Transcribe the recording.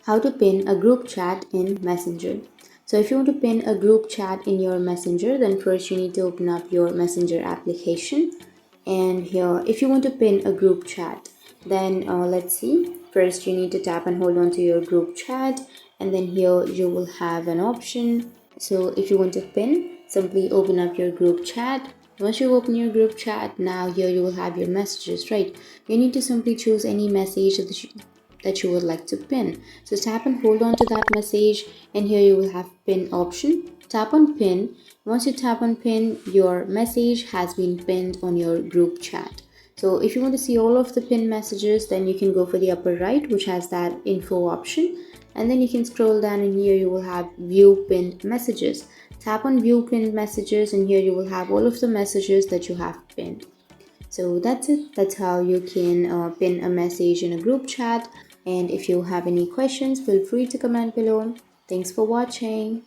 how to pin a group chat in Messenger. So if you want to pin a group chat in your Messenger, then first you need to open up your Messenger application. And here, if you want to pin a group chat, then let's see. First, you need to tap and hold on to your group chat, and then here you will have an option. So if you want to pin, simply open up your group chat. Once you open your group chat, now here you will have your messages, right? You need to simply choose any message that you would like to pin. So tap and hold on to that message, and here you will have pin option. Tap on pin. Once you tap on pin, your message has been pinned on your group chat. So if you want to see all of the pinned messages, then you can go for the upper right, which has that info option, and then you can scroll down, and here you will have view pinned messages. Tap on view pinned messages, and here you will have all of the messages that you have pinned. So that's it. That's how you can pin a message in a group chat. And if you have any questions, feel free to comment below. Thanks for watching.